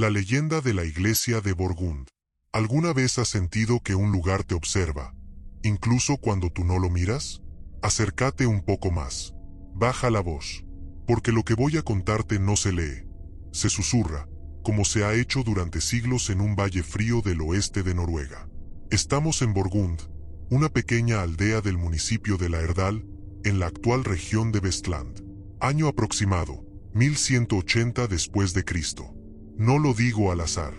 La leyenda de la iglesia de Borgund. ¿Alguna vez has sentido que un lugar te observa, incluso cuando tú no lo miras? Acércate un poco más. Baja la voz. Porque lo que voy a contarte no se lee, se susurra, como se ha hecho durante siglos en un valle frío del oeste de Noruega. Estamos en Borgund, una pequeña aldea del municipio de La Herdal, en la actual región de Vestland. Año aproximado, 1180 después de Cristo. No lo digo al azar.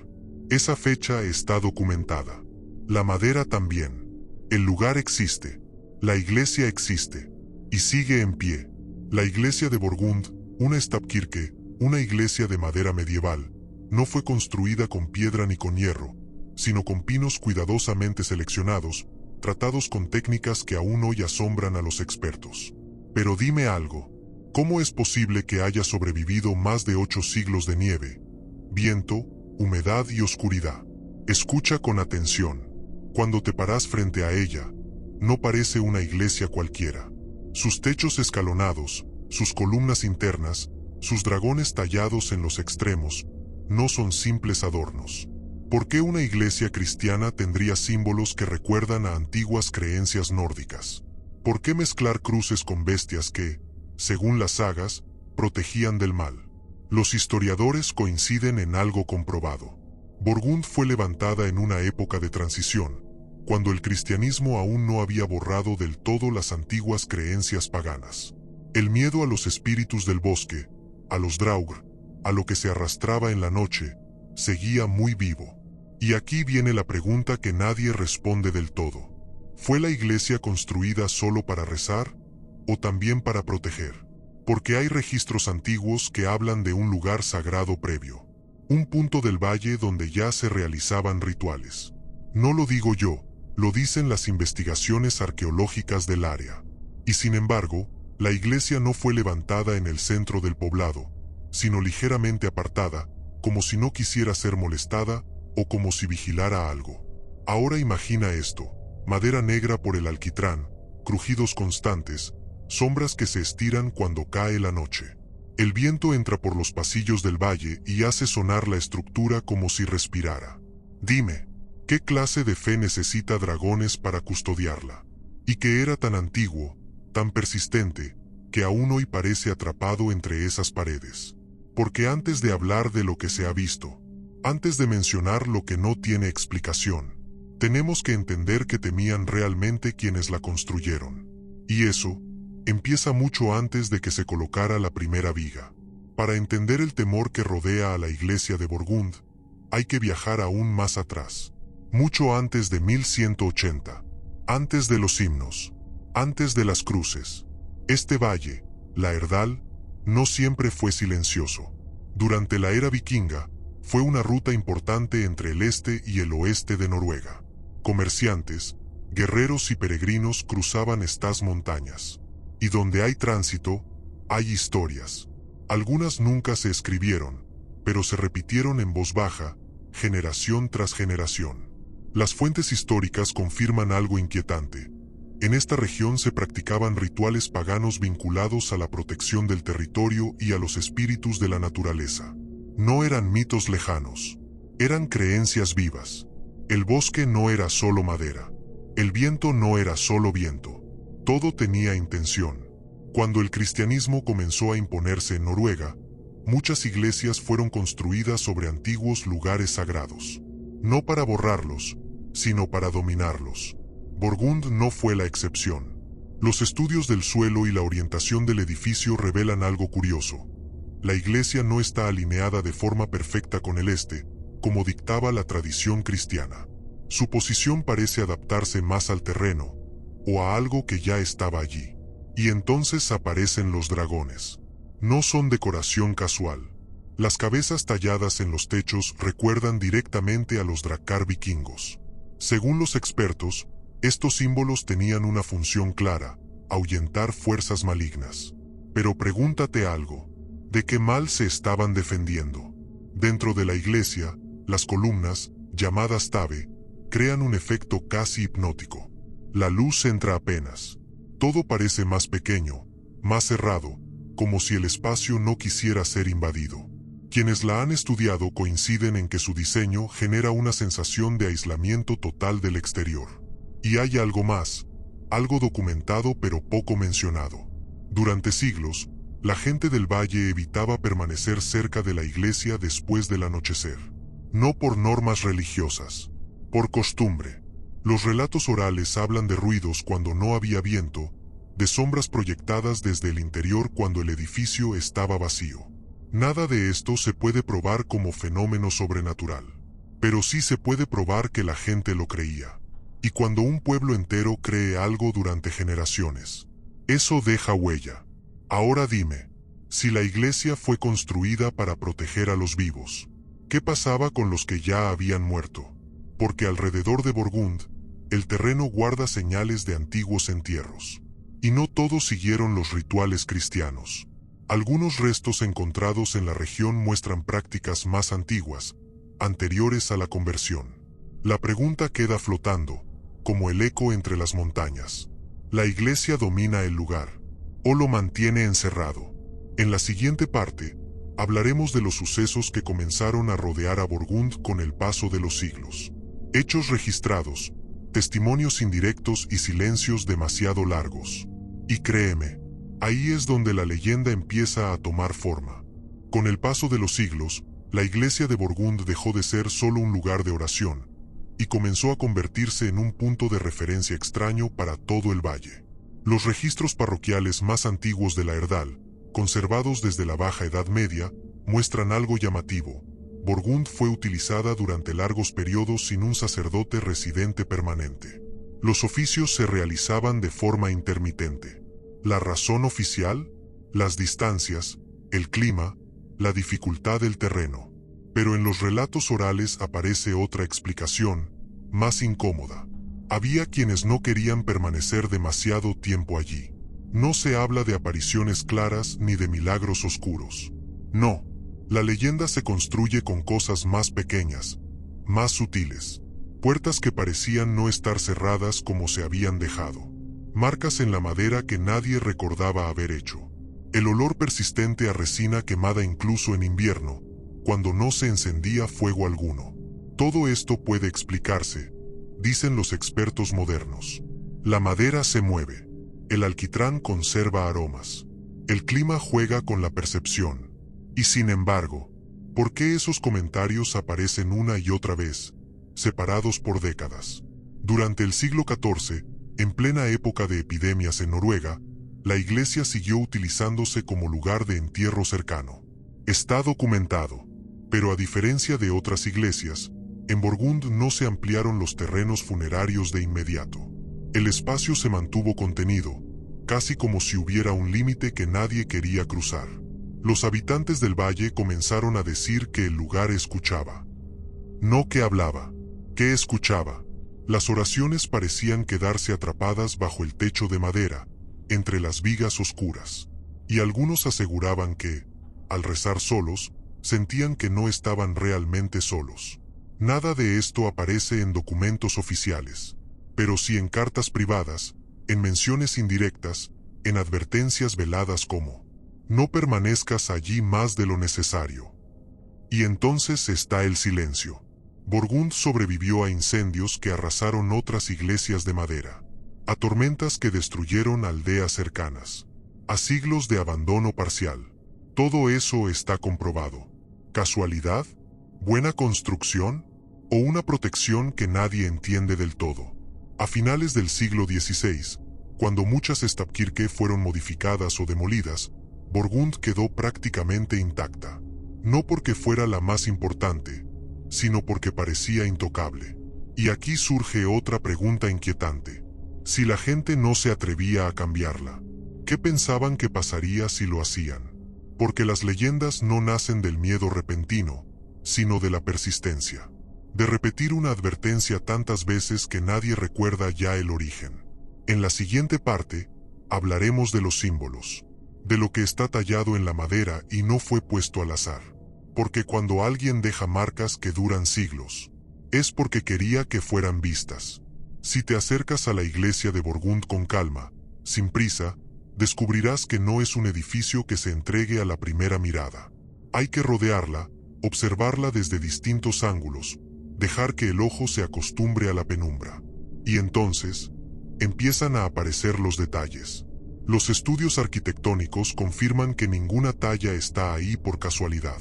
Esa fecha está documentada. La madera también. El lugar existe. La iglesia existe. Y sigue en pie. La iglesia de Borgund, una stavkirke, una iglesia de madera medieval, no fue construida con piedra ni con hierro, sino con pinos cuidadosamente seleccionados, tratados con técnicas que aún hoy asombran a los expertos. Pero dime algo, ¿cómo es posible que haya sobrevivido más de 8 siglos de nieve, viento, humedad y oscuridad? Escucha con atención. Cuando te paras frente a ella, no parece una iglesia cualquiera. Sus techos escalonados, sus columnas internas, sus dragones tallados en los extremos, no son simples adornos. ¿Por qué una iglesia cristiana tendría símbolos que recuerdan a antiguas creencias nórdicas? ¿Por qué mezclar cruces con bestias que, según las sagas, protegían del mal? Los historiadores coinciden en algo comprobado. Borgund fue levantada en una época de transición, cuando el cristianismo aún no había borrado del todo las antiguas creencias paganas. El miedo a los espíritus del bosque, a los draugr, a lo que se arrastraba en la noche, seguía muy vivo. Y aquí viene la pregunta que nadie responde del todo. ¿Fue la iglesia construida solo para rezar, o también para proteger? Porque hay registros antiguos que hablan de un lugar sagrado previo, un punto del valle donde ya se realizaban rituales. No lo digo yo, lo dicen las investigaciones arqueológicas del área. Y sin embargo, la iglesia no fue levantada en el centro del poblado, sino ligeramente apartada, como si no quisiera ser molestada o como si vigilara algo. Ahora imagina esto: madera negra por el alquitrán, crujidos constantes, sombras que se estiran cuando cae la noche. El viento entra por los pasillos del valle y hace sonar la estructura como si respirara. Dime, ¿qué clase de fe necesita dragones para custodiarla? Y que era tan antiguo, tan persistente, que aún hoy parece atrapado entre esas paredes. Porque antes de hablar de lo que se ha visto, antes de mencionar lo que no tiene explicación, tenemos que entender que temían realmente quienes la construyeron. Y eso empieza mucho antes de que se colocara la primera viga. Para entender el temor que rodea a la iglesia de Borgund, hay que viajar aún más atrás. Mucho antes de 1180, antes de los himnos, antes de las cruces. Este valle, la Herdal, no siempre fue silencioso. Durante la era vikinga, fue una ruta importante entre el este y el oeste de Noruega. Comerciantes, guerreros y peregrinos cruzaban estas montañas. Y donde hay tránsito, hay historias. Algunas nunca se escribieron, pero se repitieron en voz baja, generación tras generación. Las fuentes históricas confirman algo inquietante. En esta región se practicaban rituales paganos vinculados a la protección del territorio y a los espíritus de la naturaleza. No eran mitos lejanos, eran creencias vivas. El bosque no era solo madera. El viento no era solo viento. Todo tenía intención. Cuando el cristianismo comenzó a imponerse en Noruega, muchas iglesias fueron construidas sobre antiguos lugares sagrados. No para borrarlos, sino para dominarlos. Borgund no fue la excepción. Los estudios del suelo y la orientación del edificio revelan algo curioso. La iglesia no está alineada de forma perfecta con el este, como dictaba la tradición cristiana. Su posición parece adaptarse más al terreno, o a algo que ya estaba allí. Y entonces aparecen los dragones. No son decoración casual. Las cabezas talladas en los techos recuerdan directamente a los drakkar vikingos. Según los expertos, estos símbolos tenían una función clara: ahuyentar fuerzas malignas. Pero pregúntate algo: ¿de qué mal se estaban defendiendo? Dentro de la iglesia, las columnas, llamadas tabe, crean un efecto casi hipnótico. La luz entra apenas. Todo parece más pequeño, más cerrado, como si el espacio no quisiera ser invadido. Quienes la han estudiado coinciden en que su diseño genera una sensación de aislamiento total del exterior. Y hay algo más, algo documentado pero poco mencionado. Durante siglos, la gente del valle evitaba permanecer cerca de la iglesia después del anochecer. No por normas religiosas, por costumbre. Los relatos orales hablan de ruidos cuando no había viento, de sombras proyectadas desde el interior cuando el edificio estaba vacío. Nada de esto se puede probar como fenómeno sobrenatural, pero sí se puede probar que la gente lo creía. Y cuando un pueblo entero cree algo durante generaciones, eso deja huella. Ahora dime, si la iglesia fue construida para proteger a los vivos, ¿qué pasaba con los que ya habían muerto? Porque alrededor de Borgund, el terreno guarda señales de antiguos entierros. Y no todos siguieron los rituales cristianos. Algunos restos encontrados en la región muestran prácticas más antiguas, anteriores a la conversión. La pregunta queda flotando, como el eco entre las montañas. ¿La iglesia domina el lugar o lo mantiene encerrado? En la siguiente parte, hablaremos de los sucesos que comenzaron a rodear a Borgund con el paso de los siglos. Hechos registrados, testimonios indirectos y silencios demasiado largos. Y créeme, ahí es donde la leyenda empieza a tomar forma. Con el paso de los siglos, la iglesia de Borgund dejó de ser solo un lugar de oración, y comenzó a convertirse en un punto de referencia extraño para todo el valle. Los registros parroquiales más antiguos de la Erdal, conservados desde la Baja Edad Media, muestran algo llamativo. Borgund fue utilizada durante largos periodos sin un sacerdote residente permanente. Los oficios se realizaban de forma intermitente. La razón oficial, las distancias, el clima, la dificultad del terreno. Pero en los relatos orales aparece otra explicación, más incómoda. Había quienes no querían permanecer demasiado tiempo allí. No se habla de apariciones claras ni de milagros oscuros. No, la leyenda se construye con cosas más pequeñas, más sutiles. Puertas que parecían no estar cerradas como se habían dejado. Marcas en la madera que nadie recordaba haber hecho. El olor persistente a resina quemada incluso en invierno, cuando no se encendía fuego alguno. Todo esto puede explicarse, dicen los expertos modernos. La madera se mueve. El alquitrán conserva aromas. El clima juega con la percepción. Y sin embargo, ¿por qué esos comentarios aparecen una y otra vez, separados por décadas? Durante el siglo XIV, en plena época de epidemias en Noruega, la iglesia siguió utilizándose como lugar de entierro cercano. Está documentado, pero a diferencia de otras iglesias, en Borgund no se ampliaron los terrenos funerarios de inmediato. El espacio se mantuvo contenido, casi como si hubiera un límite que nadie quería cruzar. Los habitantes del valle comenzaron a decir que el lugar escuchaba. No que hablaba, que escuchaba. Las oraciones parecían quedarse atrapadas bajo el techo de madera, entre las vigas oscuras. Y algunos aseguraban que, al rezar solos, sentían que no estaban realmente solos. Nada de esto aparece en documentos oficiales, pero sí en cartas privadas, en menciones indirectas, en advertencias veladas como: no permanezcas allí más de lo necesario. Y entonces está el silencio. Borgund sobrevivió a incendios que arrasaron otras iglesias de madera, a tormentas que destruyeron aldeas cercanas, a siglos de abandono parcial. Todo eso está comprobado. ¿Casualidad? ¿Buena construcción? ¿O una protección que nadie entiende del todo? A finales del siglo XVI, cuando muchas stavkirke fueron modificadas o demolidas, Borgund quedó prácticamente intacta. No porque fuera la más importante, sino porque parecía intocable. Y aquí surge otra pregunta inquietante. Si la gente no se atrevía a cambiarla, ¿qué pensaban que pasaría si lo hacían? Porque las leyendas no nacen del miedo repentino, sino de la persistencia. De repetir una advertencia tantas veces que nadie recuerda ya el origen. En la siguiente parte, hablaremos de los símbolos, de lo que está tallado en la madera y no fue puesto al azar. Porque cuando alguien deja marcas que duran siglos, es porque quería que fueran vistas. Si te acercas a la iglesia de Borgund con calma, sin prisa, descubrirás que no es un edificio que se entregue a la primera mirada. Hay que rodearla, observarla desde distintos ángulos, dejar que el ojo se acostumbre a la penumbra. Y entonces, empiezan a aparecer los detalles. Los estudios arquitectónicos confirman que ninguna talla está ahí por casualidad.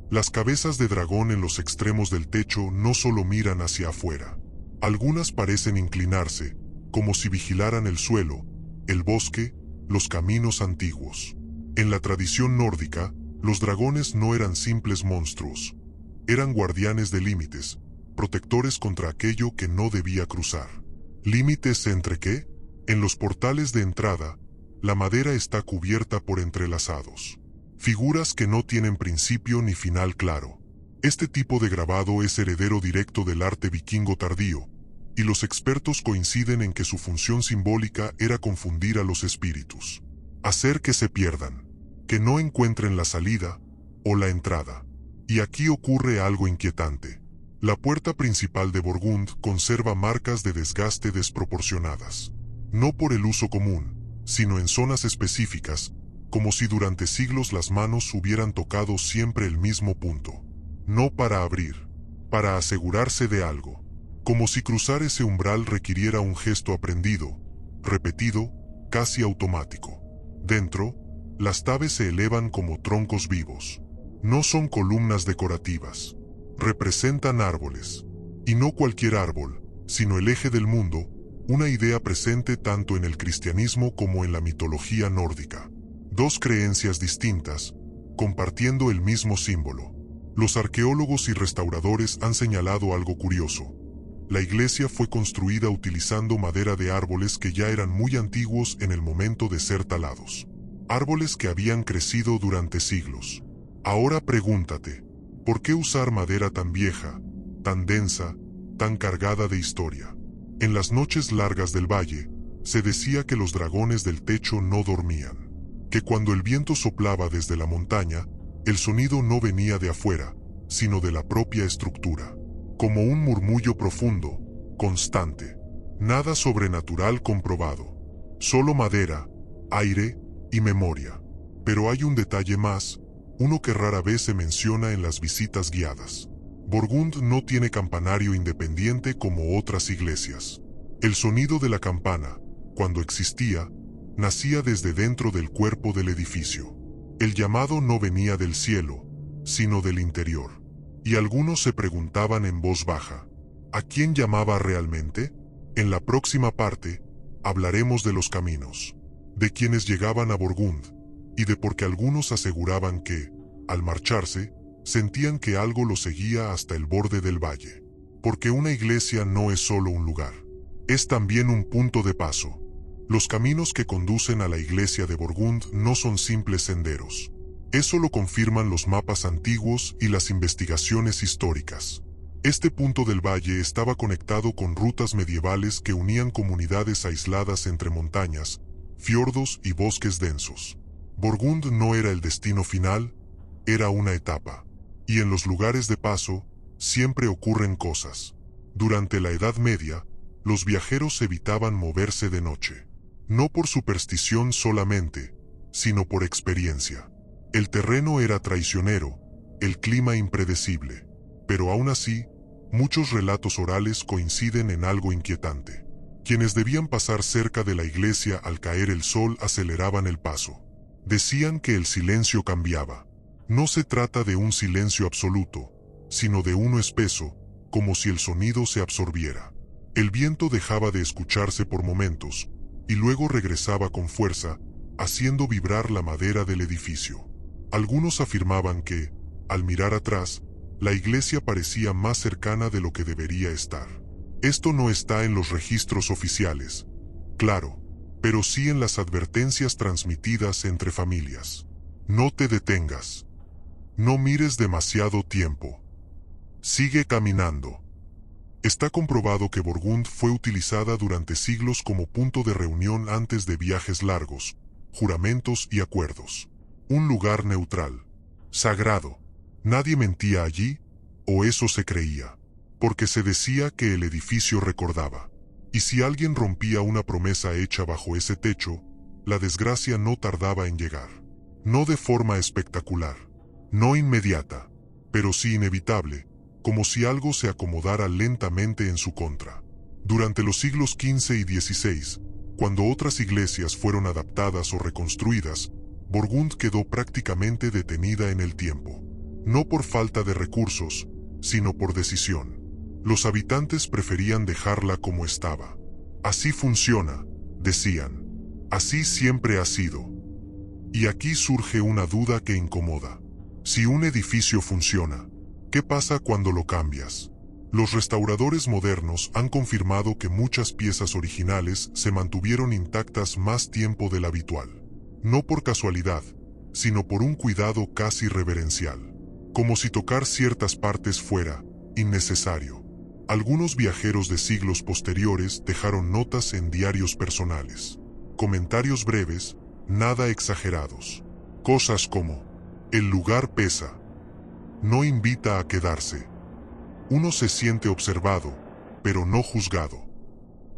Las cabezas de dragón en los extremos del techo no solo miran hacia afuera. Algunas parecen inclinarse, como si vigilaran el suelo, el bosque, los caminos antiguos. En la tradición nórdica, los dragones no eran simples monstruos. Eran guardianes de límites, protectores contra aquello que no debía cruzar. ¿Límites entre qué? En los portales de entrada, la madera está cubierta por entrelazados. Figuras que no tienen principio ni final claro. Este tipo de grabado es heredero directo del arte vikingo tardío, y los expertos coinciden en que su función simbólica era confundir a los espíritus. Hacer que se pierdan, que no encuentren la salida o la entrada. Y aquí ocurre algo inquietante. La puerta principal de Borgund conserva marcas de desgaste desproporcionadas. No por el uso común, sino en zonas específicas, como si durante siglos las manos hubieran tocado siempre el mismo punto. No para abrir, para asegurarse de algo. Como si cruzar ese umbral requiriera un gesto aprendido, repetido, casi automático. Dentro, las tabes se elevan como troncos vivos. No son columnas decorativas. Representan árboles. Y no cualquier árbol, sino el eje del mundo, una idea presente tanto en el cristianismo como en la mitología nórdica. Dos creencias distintas, compartiendo el mismo símbolo. Los arqueólogos y restauradores han señalado algo curioso. La iglesia fue construida utilizando madera de árboles que ya eran muy antiguos en el momento de ser talados. Árboles que habían crecido durante siglos. Ahora pregúntate, ¿por qué usar madera tan vieja, tan densa, tan cargada de historia? En las noches largas del valle, se decía que los dragones del techo no dormían. Que cuando el viento soplaba desde la montaña, el sonido no venía de afuera, sino de la propia estructura. Como un murmullo profundo, constante. Nada sobrenatural comprobado. Solo madera, aire y memoria. Pero hay un detalle más, uno que rara vez se menciona en las visitas guiadas. Borgund no tiene campanario independiente como otras iglesias. El sonido de la campana, cuando existía, nacía desde dentro del cuerpo del edificio. El llamado no venía del cielo, sino del interior. Y algunos se preguntaban en voz baja, ¿a quién llamaba realmente? En la próxima parte, hablaremos de los caminos, de quienes llegaban a Borgund, y de por qué algunos aseguraban que, al marcharse, sentían que algo los seguía hasta el borde del valle. Porque una iglesia no es solo un lugar, es también un punto de paso. Los caminos que conducen a la iglesia de Borgund no son simples senderos. Eso lo confirman los mapas antiguos y las investigaciones históricas. Este punto del valle estaba conectado con rutas medievales que unían comunidades aisladas entre montañas, fiordos y bosques densos. Borgund no era el destino final, era una etapa. Y en los lugares de paso, siempre ocurren cosas. Durante la Edad Media, los viajeros evitaban moverse de noche. No por superstición solamente, sino por experiencia. El terreno era traicionero, el clima impredecible. Pero aún así, muchos relatos orales coinciden en algo inquietante. Quienes debían pasar cerca de la iglesia al caer el sol aceleraban el paso. Decían que el silencio cambiaba. No se trata de un silencio absoluto, sino de uno espeso, como si el sonido se absorbiera. El viento dejaba de escucharse por momentos, y luego regresaba con fuerza, haciendo vibrar la madera del edificio. Algunos afirmaban que, al mirar atrás, la iglesia parecía más cercana de lo que debería estar. Esto no está en los registros oficiales, claro, pero sí en las advertencias transmitidas entre familias. No te detengas. No mires demasiado tiempo. Sigue caminando. Está comprobado que Borgund fue utilizada durante siglos como punto de reunión antes de viajes largos, juramentos y acuerdos. Un lugar neutral, sagrado. Nadie mentía allí, o eso se creía, porque se decía que el edificio recordaba. Y si alguien rompía una promesa hecha bajo ese techo, la desgracia no tardaba en llegar. No de forma espectacular, No inmediata, pero sí inevitable, como si algo se acomodara lentamente en su contra. Durante los siglos XV y XVI, cuando otras iglesias fueron adaptadas o reconstruidas, Borgund quedó prácticamente detenida en el tiempo. No por falta de recursos, sino por decisión. Los habitantes preferían dejarla como estaba. Así funciona, decían. Así siempre ha sido. Y aquí surge una duda que incomoda. Si un edificio funciona, ¿qué pasa cuando lo cambias? Los restauradores modernos han confirmado que muchas piezas originales se mantuvieron intactas más tiempo del habitual. No por casualidad, sino por un cuidado casi reverencial. Como si tocar ciertas partes fuera innecesario. Algunos viajeros de siglos posteriores dejaron notas en diarios personales. Comentarios breves, nada exagerados. Cosas como: el lugar pesa. No invita a quedarse. Uno se siente observado, pero no juzgado.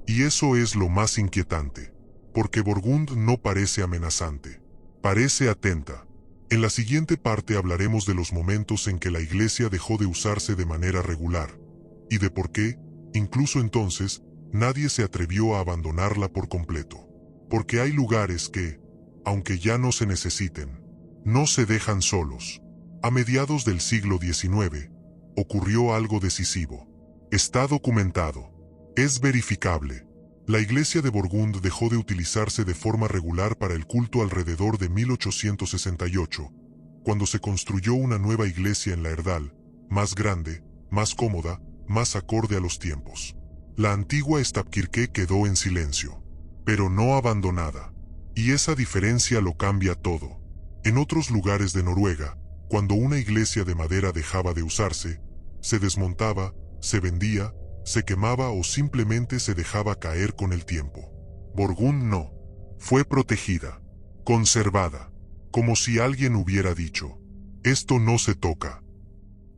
Y eso es lo más inquietante, porque Borgund no parece amenazante. Parece atenta. En la siguiente parte hablaremos de los momentos en que la iglesia dejó de usarse de manera regular, y de por qué, incluso entonces, nadie se atrevió a abandonarla por completo. Porque hay lugares que, aunque ya no se necesiten, no se dejan solos. A mediados del siglo XIX, ocurrió algo decisivo. Está documentado. Es verificable. La iglesia de Borgund dejó de utilizarse de forma regular para el culto alrededor de 1868, cuando se construyó una nueva iglesia en la Erdal, más grande, más cómoda, más acorde a los tiempos. La antigua Stavkirke quedó en silencio, pero no abandonada. Y esa diferencia lo cambia todo. En otros lugares de Noruega, cuando una iglesia de madera dejaba de usarse, se desmontaba, se vendía, se quemaba o simplemente se dejaba caer con el tiempo. Borgund no. Fue protegida, conservada, como si alguien hubiera dicho: esto no se toca.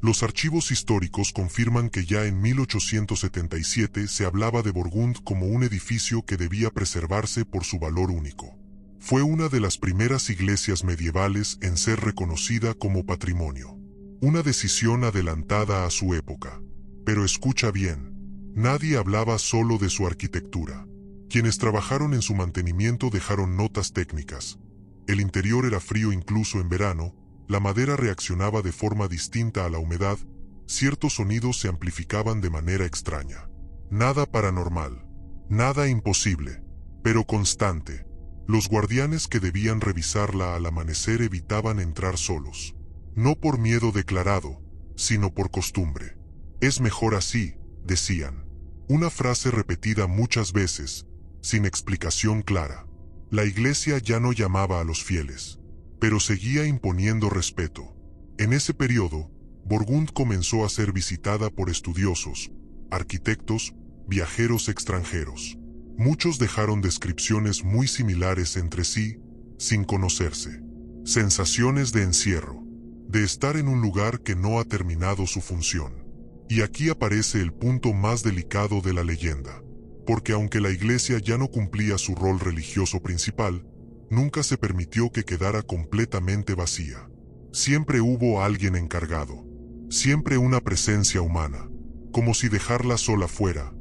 Los archivos históricos confirman que ya en 1877 se hablaba de Borgund como un edificio que debía preservarse por su valor único. Fue una de las primeras iglesias medievales en ser reconocida como patrimonio. Una decisión adelantada a su época. Pero escucha bien, nadie hablaba solo de su arquitectura. Quienes trabajaron en su mantenimiento dejaron notas técnicas. El interior era frío incluso en verano, la madera reaccionaba de forma distinta a la humedad, ciertos sonidos se amplificaban de manera extraña. Nada paranormal, nada imposible, pero constante. Los guardianes que debían revisarla al amanecer evitaban entrar solos. No por miedo declarado, sino por costumbre. Es mejor así, decían. Una frase repetida muchas veces, sin explicación clara. La iglesia ya no llamaba a los fieles, pero seguía imponiendo respeto. En ese periodo, Borgund comenzó a ser visitada por estudiosos, arquitectos, viajeros extranjeros. Muchos dejaron descripciones muy similares entre sí, sin conocerse. Sensaciones de encierro, de estar en un lugar que no ha terminado su función. Y aquí aparece el punto más delicado de la leyenda. Porque aunque la iglesia ya no cumplía su rol religioso principal, nunca se permitió que quedara completamente vacía. Siempre hubo alguien encargado. Siempre una presencia humana. Como si dejarla sola fuera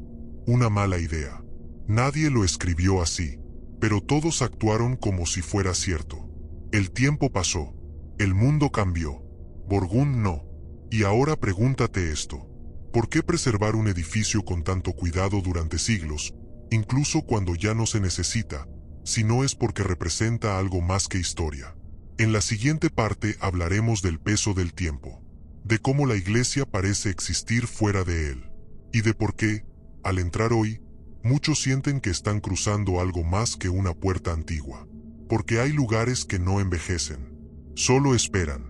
una mala idea. Nadie lo escribió así, pero todos actuaron como si fuera cierto. El tiempo pasó. El mundo cambió. Borgund no. Y ahora pregúntate esto. ¿Por qué preservar un edificio con tanto cuidado durante siglos, incluso cuando ya no se necesita, si no es porque representa algo más que historia? En la siguiente parte hablaremos del peso del tiempo, de cómo la iglesia parece existir fuera de él, y de por qué, al entrar hoy, muchos sienten que están cruzando algo más que una puerta antigua. Porque hay lugares que no envejecen, solo esperan.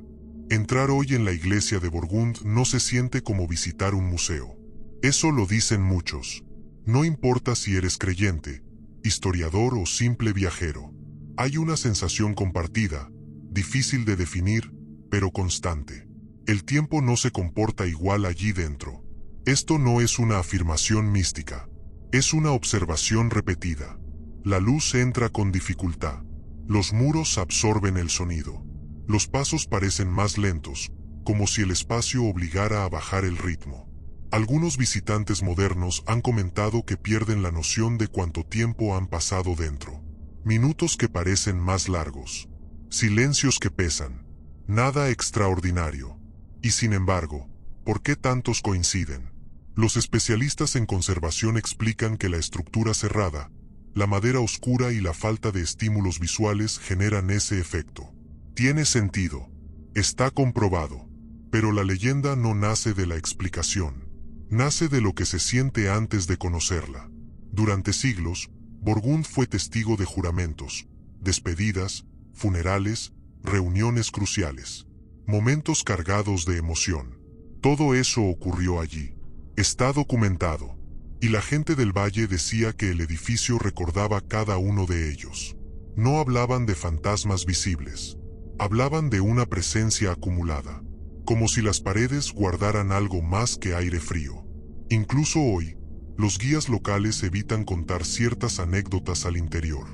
Entrar hoy en la iglesia de Borgund no se siente como visitar un museo. Eso lo dicen muchos. No importa si eres creyente, historiador o simple viajero. Hay una sensación compartida, difícil de definir, pero constante. El tiempo no se comporta igual allí dentro. Esto no es una afirmación mística. Es una observación repetida. La luz entra con dificultad. Los muros absorben el sonido. Los pasos parecen más lentos, como si el espacio obligara a bajar el ritmo. Algunos visitantes modernos han comentado que pierden la noción de cuánto tiempo han pasado dentro. Minutos que parecen más largos. Silencios que pesan. Nada extraordinario. Y sin embargo, ¿por qué tantos coinciden? Los especialistas en conservación explican que la estructura cerrada, la madera oscura y la falta de estímulos visuales generan ese efecto. Tiene sentido. Está comprobado. Pero la leyenda no nace de la explicación. Nace de lo que se siente antes de conocerla. Durante siglos, Borgund fue testigo de juramentos, despedidas, funerales, reuniones cruciales. Momentos cargados de emoción. Todo eso ocurrió allí. Está documentado. Y la gente del valle decía que el edificio recordaba cada uno de ellos. No hablaban de fantasmas visibles. Hablaban de una presencia acumulada. Como si las paredes guardaran algo más que aire frío. Incluso hoy, los guías locales evitan contar ciertas anécdotas al interior.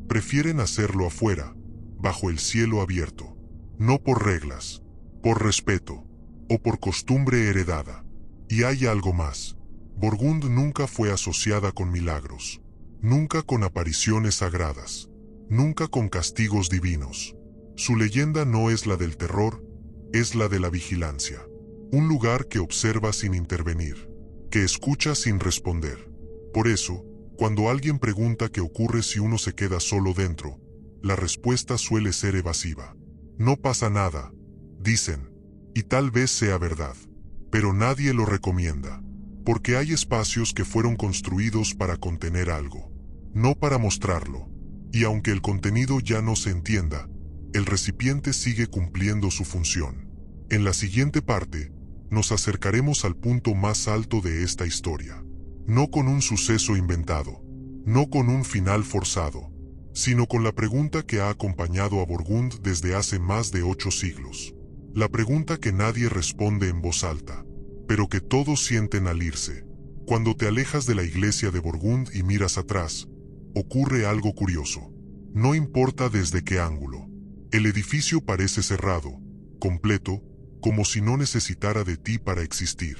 Prefieren hacerlo afuera, bajo el cielo abierto. No por reglas, por respeto, o por costumbre heredada. Y hay algo más. Borgund nunca fue asociada con milagros. Nunca con apariciones sagradas. Nunca con castigos divinos. Su leyenda no es la del terror, es la de la vigilancia. Un lugar que observa sin intervenir, que escucha sin responder. Por eso, cuando alguien pregunta qué ocurre si uno se queda solo dentro, la respuesta suele ser evasiva. No pasa nada, dicen, y tal vez sea verdad, pero nadie lo recomienda, porque hay espacios que fueron construidos para contener algo, no para mostrarlo, y aunque el contenido ya no se entienda, el recipiente sigue cumpliendo su función. En la siguiente parte, nos acercaremos al punto más alto de esta historia. No con un suceso inventado, no con un final forzado, sino con la pregunta que ha acompañado a Borgund desde hace más de 8 siglos. La pregunta que nadie responde en voz alta, pero que todos sienten al irse. Cuando te alejas de la iglesia de Borgund y miras atrás, ocurre algo curioso. No importa desde qué ángulo. El edificio parece cerrado, completo, como si no necesitara de ti para existir.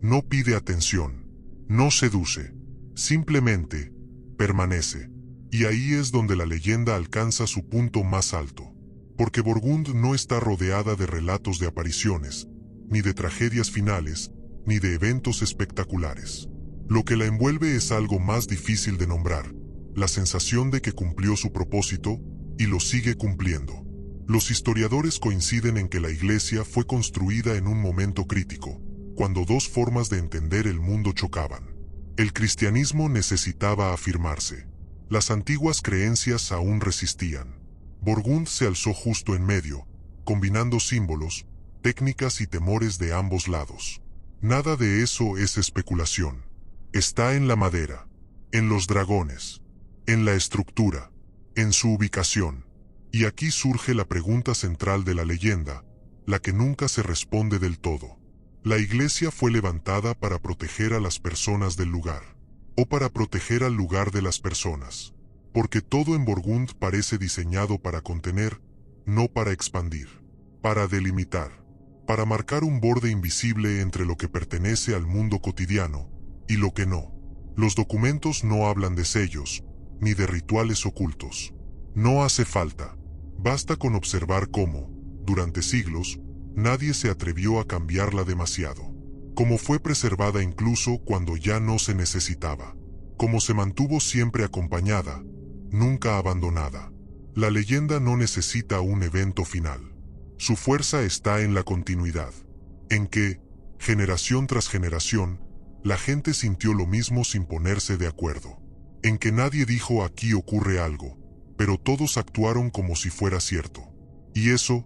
No pide atención, no seduce, simplemente permanece. Y ahí es donde la leyenda alcanza su punto más alto. Porque Borgund no está rodeada de relatos de apariciones, ni de tragedias finales, ni de eventos espectaculares. Lo que la envuelve es algo más difícil de nombrar, la sensación de que cumplió su propósito y lo sigue cumpliendo. Los historiadores coinciden en que la iglesia fue construida en un momento crítico, cuando dos formas de entender el mundo chocaban. El cristianismo necesitaba afirmarse. Las antiguas creencias aún resistían. Borgund se alzó justo en medio, combinando símbolos, técnicas y temores de ambos lados. Nada de eso es especulación. Está en la madera, en los dragones, en la estructura, en su ubicación. Y aquí surge la pregunta central de la leyenda, la que nunca se responde del todo. ¿La iglesia fue levantada para proteger a las personas del lugar? ¿O para proteger al lugar de las personas? Porque todo en Borgund parece diseñado para contener, no para expandir, para delimitar, para marcar un borde invisible entre lo que pertenece al mundo cotidiano y lo que no. Los documentos no hablan de sellos, ni de rituales ocultos. No hace falta. Basta con observar cómo, durante siglos, nadie se atrevió a cambiarla demasiado. Cómo fue preservada incluso cuando ya no se necesitaba. Cómo se mantuvo siempre acompañada, nunca abandonada. La leyenda no necesita un evento final. Su fuerza está en la continuidad. En que, generación tras generación, la gente sintió lo mismo sin ponerse de acuerdo. En que nadie dijo aquí ocurre algo, pero todos actuaron como si fuera cierto. Y eso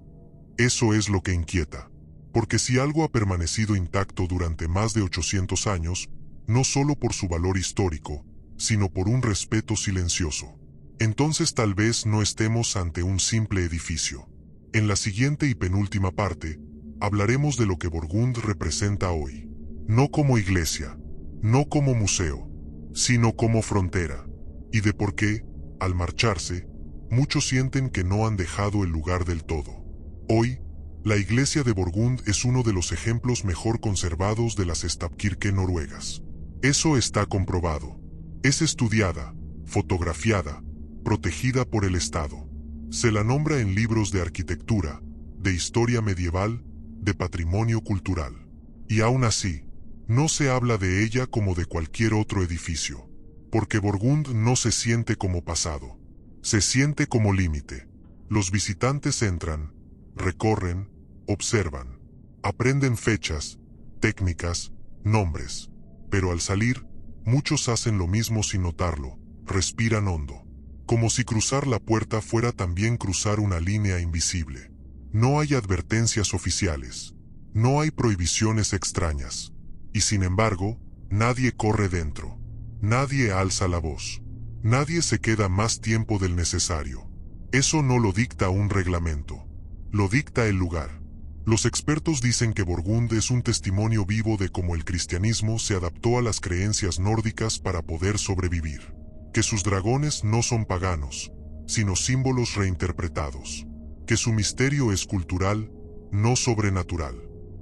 es lo que inquieta. Porque si algo ha permanecido intacto durante más de 800 años, no solo por su valor histórico, sino por un respeto silencioso, entonces tal vez no estemos ante un simple edificio. En la siguiente y penúltima parte, hablaremos de lo que Borgund representa hoy. No como iglesia, no como museo, sino como frontera. Y de por qué, al marcharse, muchos sienten que no han dejado el lugar del todo. Hoy, la iglesia de Borgund es uno de los ejemplos mejor conservados de las stavkirker noruegas. Eso está comprobado. Es estudiada, fotografiada, protegida por el Estado. Se la nombra en libros de arquitectura, de historia medieval, de patrimonio cultural. Y aún así, no se habla de ella como de cualquier otro edificio, porque Borgund no se siente como pasado. Se siente como límite. Los visitantes entran, recorren, observan, aprenden fechas, técnicas, nombres. Pero al salir, muchos hacen lo mismo sin notarlo, respiran hondo. Como si cruzar la puerta fuera también cruzar una línea invisible. No hay advertencias oficiales. No hay prohibiciones extrañas. Y sin embargo, nadie corre dentro. Nadie alza la voz. Nadie se queda más tiempo del necesario. Eso no lo dicta un reglamento. Lo dicta el lugar. Los expertos dicen que Borgund es un testimonio vivo de cómo el cristianismo se adaptó a las creencias nórdicas para poder sobrevivir. Que sus dragones no son paganos, sino símbolos reinterpretados. Que su misterio es cultural, no sobrenatural.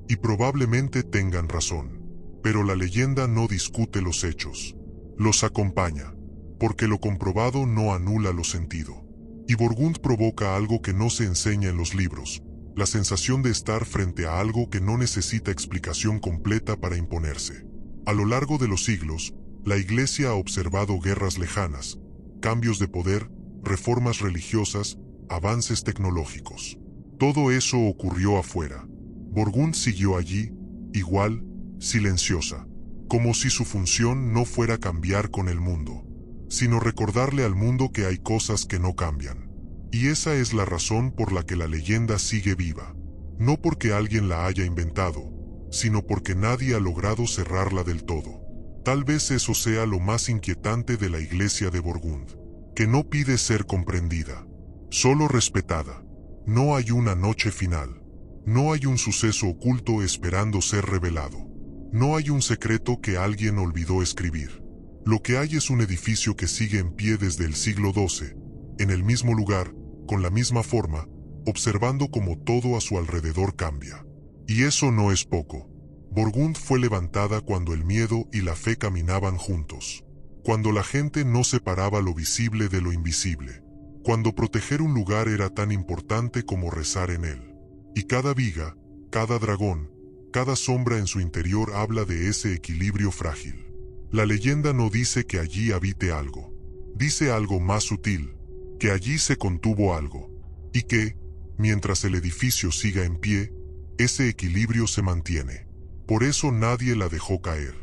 Y probablemente tengan razón. Pero la leyenda no discute los hechos. Los acompaña. Porque lo comprobado no anula lo sentido. Y Borgund provoca algo que no se enseña en los libros. La sensación de estar frente a algo que no necesita explicación completa para imponerse. A lo largo de los siglos, la Iglesia ha observado guerras lejanas, cambios de poder, reformas religiosas, avances tecnológicos. Todo eso ocurrió afuera. Borgund siguió allí, igual, silenciosa, como si su función no fuera cambiar con el mundo, sino recordarle al mundo que hay cosas que no cambian. Y esa es la razón por la que la leyenda sigue viva. No porque alguien la haya inventado, sino porque nadie ha logrado cerrarla del todo. Tal vez eso sea lo más inquietante de la iglesia de Borgund, que no pide ser comprendida, solo respetada. No hay una noche final. No hay un suceso oculto esperando ser revelado. No hay un secreto que alguien olvidó escribir. Lo que hay es un edificio que sigue en pie desde el siglo XII, en el mismo lugar, con la misma forma, observando cómo todo a su alrededor cambia. Y eso no es poco. Borgund fue levantada cuando el miedo y la fe caminaban juntos. Cuando la gente no separaba lo visible de lo invisible. Cuando proteger un lugar era tan importante como rezar en él. Y cada viga, cada dragón, cada sombra en su interior habla de ese equilibrio frágil. La leyenda no dice que allí habite algo. Dice algo más sutil, que allí se contuvo algo. Y que, mientras el edificio siga en pie, ese equilibrio se mantiene. Por eso nadie la dejó caer.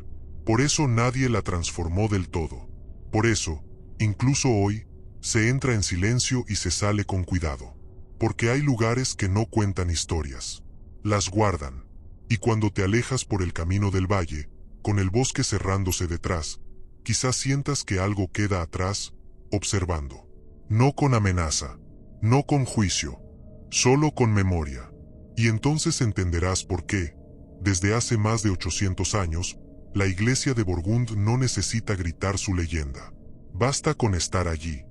Por eso nadie la transformó del todo. Por eso, incluso hoy, se entra en silencio y se sale con cuidado. Porque hay lugares que no cuentan historias. Las guardan. Y cuando te alejas por el camino del valle, con el bosque cerrándose detrás, quizás sientas que algo queda atrás, observando. No con amenaza, no con juicio, solo con memoria. Y entonces entenderás por qué, desde hace más de 800 años, la iglesia de Borgund no necesita gritar su leyenda. Basta con estar allí.